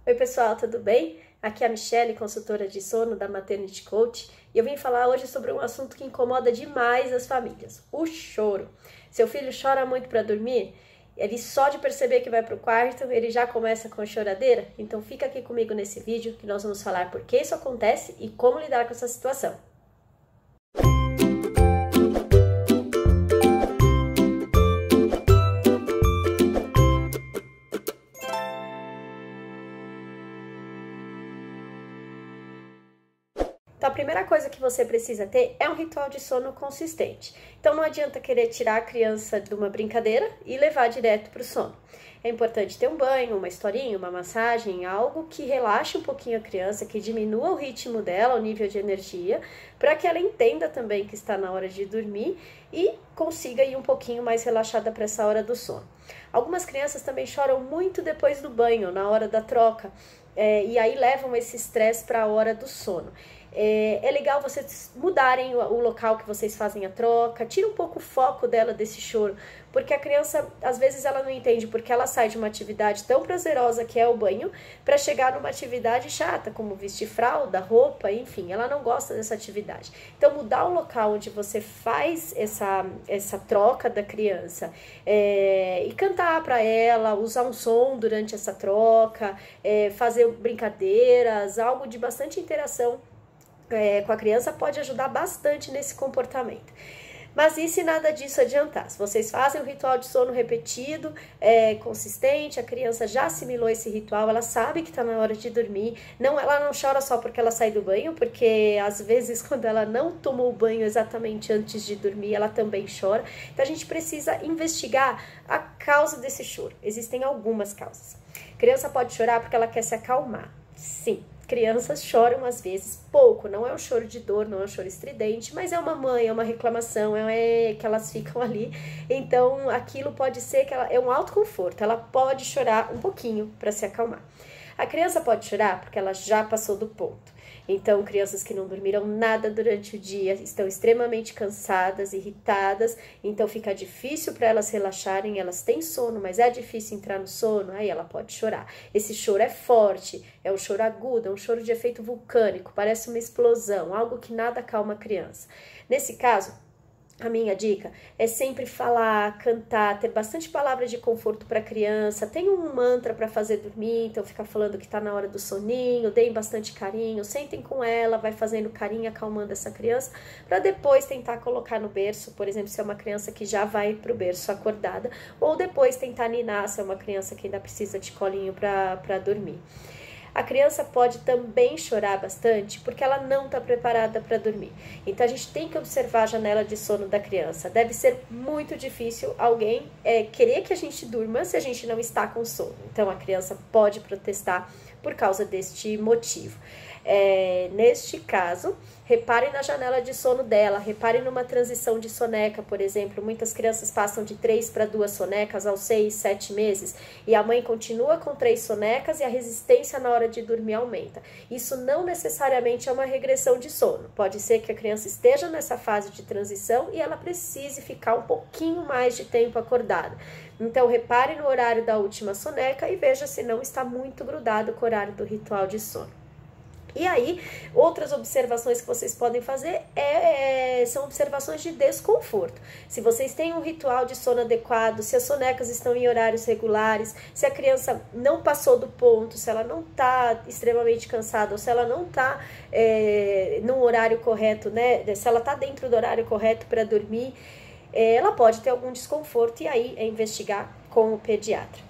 Oi pessoal, tudo bem? Aqui é a Michelle, consultora de sono da Maternity Coach, e eu vim falar hoje sobre um assunto que incomoda demais as famílias, o choro. Seu filho chora muito para dormir? Ele só de perceber que vai para o quarto, ele já começa com a choradeira? Então fica aqui comigo nesse vídeo que nós vamos falar por que isso acontece e como lidar com essa situação. Então, a primeira coisa que você precisa ter é um ritual de sono consistente. Então, não adianta querer tirar a criança de uma brincadeira e levar direto para o sono. É importante ter um banho, uma historinha, uma massagem, algo que relaxe um pouquinho a criança, que diminua o ritmo dela, o nível de energia, para que ela entenda também que está na hora de dormir e consiga ir um pouquinho mais relaxada para essa hora do sono. Algumas crianças também choram muito depois do banho, na hora da troca, e aí levam esse estresse para a hora do sono. É legal vocês mudarem o local que vocês fazem a troca, tira um pouco o foco dela desse choro, porque a criança, às vezes, ela não entende porque ela sai de uma atividade tão prazerosa que é o banho, para chegar numa atividade chata, como vestir fralda, roupa, enfim, ela não gosta dessa atividade. Então, mudar o local onde você faz essa troca da criança, e cantar para ela, usar um som durante essa troca, fazer brincadeiras, algo de bastante interação com a criança pode ajudar bastante nesse comportamento. Mas e se nada disso adiantar? Se vocês fazem um ritual de sono repetido, consistente, a criança já assimilou esse ritual, ela sabe que está na hora de dormir, ela não chora só porque ela sai do banho, porque às vezes quando ela não tomou o banho exatamente antes de dormir, ela também chora. Então a gente precisa investigar a causa desse choro. Existem algumas causas. A criança pode chorar porque ela quer se acalmar. Sim. Crianças choram às vezes pouco, não é um choro de dor, não é um choro estridente, mas é uma mãe, é uma reclamação, que elas ficam ali. Então aquilo pode ser que é um autoconforto, ela pode chorar um pouquinho para se acalmar. A criança pode chorar porque ela já passou do ponto. Então, crianças que não dormiram nada durante o dia estão extremamente cansadas, irritadas, então fica difícil para elas relaxarem, elas têm sono, mas é difícil entrar no sono, aí ela pode chorar. Esse choro é forte, é um choro agudo, é um choro de efeito vulcânico, parece uma explosão, algo que nada acalma a criança. Nesse caso, a minha dica é sempre falar, cantar, ter bastante palavras de conforto para a criança. Tem um mantra para fazer dormir, então fica falando que está na hora do soninho, deem bastante carinho, sentem com ela, vai fazendo carinho, acalmando essa criança, para depois tentar colocar no berço, por exemplo, se é uma criança que já vai para o berço acordada, ou depois tentar ninar, se é uma criança que ainda precisa de colinho para dormir. A criança pode também chorar bastante porque ela não está preparada para dormir. Então a gente tem que observar a janela de sono da criança. Deve ser muito difícil alguém querer que a gente durma se a gente não está com sono. Então a criança pode protestar por causa deste motivo. Neste caso, reparem na janela de sono dela, reparem numa transição de soneca, por exemplo. Muitas crianças passam de 3 para 2 sonecas aos 6, 7 meses e a mãe continua com 3 sonecas e a resistência na hora de dormir aumenta. Isso não necessariamente é uma regressão de sono. Pode ser que a criança esteja nessa fase de transição e ela precise ficar um pouquinho mais de tempo acordada. Então, repare no horário da última soneca e veja se não está muito grudado com o horário do ritual de sono. E aí, outras observações que vocês podem fazer são observações de desconforto. Se vocês têm um ritual de sono adequado, se as sonecas estão em horários regulares, se a criança não passou do ponto, se ela não está extremamente cansada, ou se ela não está no horário correto, né? Se ela está dentro do horário correto para dormir, ela pode ter algum desconforto e aí investigar com o pediatra.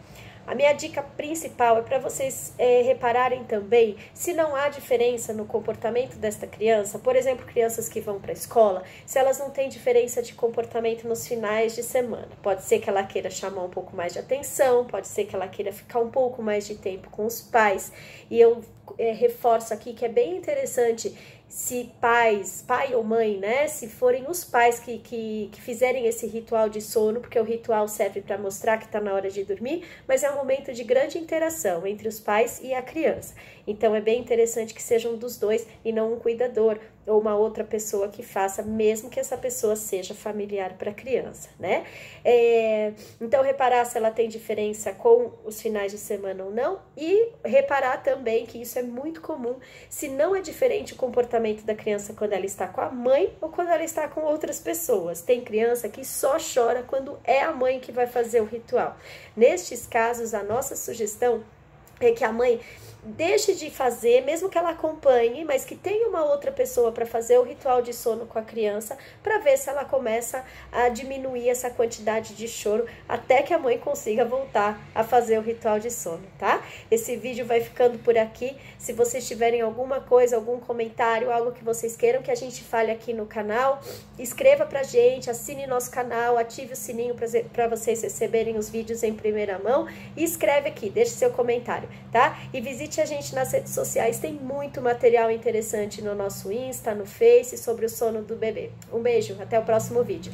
A minha dica principal é para vocês repararem também se não há diferença no comportamento desta criança. Por exemplo, crianças que vão para a escola, se elas não têm diferença de comportamento nos finais de semana. Pode ser que ela queira chamar um pouco mais de atenção, pode ser que ela queira ficar um pouco mais de tempo com os pais. E eu reforço aqui que é bem interessante se pai ou mãe, né, se forem os pais que fizerem esse ritual de sono, porque o ritual serve para mostrar que está na hora de dormir, mas é um momento de grande interação entre os pais e a criança. Então é bem interessante que sejam dos dois e não um cuidador ou uma outra pessoa que faça, mesmo que essa pessoa seja familiar para a criança, né? Então, reparar se ela tem diferença com os finais de semana ou não, e reparar também que isso é muito comum, se não é diferente o comportamento da criança quando ela está com a mãe ou quando ela está com outras pessoas. Tem criança que só chora quando é a mãe que vai fazer o ritual. Nestes casos, a nossa sugestão é que a mãe deixe de fazer, mesmo que ela acompanhe, mas que tenha uma outra pessoa para fazer o ritual de sono com a criança, para ver se ela começa a diminuir essa quantidade de choro, até que a mãe consiga voltar a fazer o ritual de sono, tá? Esse vídeo vai ficando por aqui. Se vocês tiverem alguma coisa, algum comentário, algo que vocês queiram que a gente fale aqui no canal, escreva pra gente, assine nosso canal, ative o sininho para vocês receberem os vídeos em primeira mão, e escreve aqui, deixe seu comentário, tá? E visite a gente nas redes sociais, tem muito material interessante no nosso Insta, no Face, sobre o sono do bebê. Um beijo, até o próximo vídeo.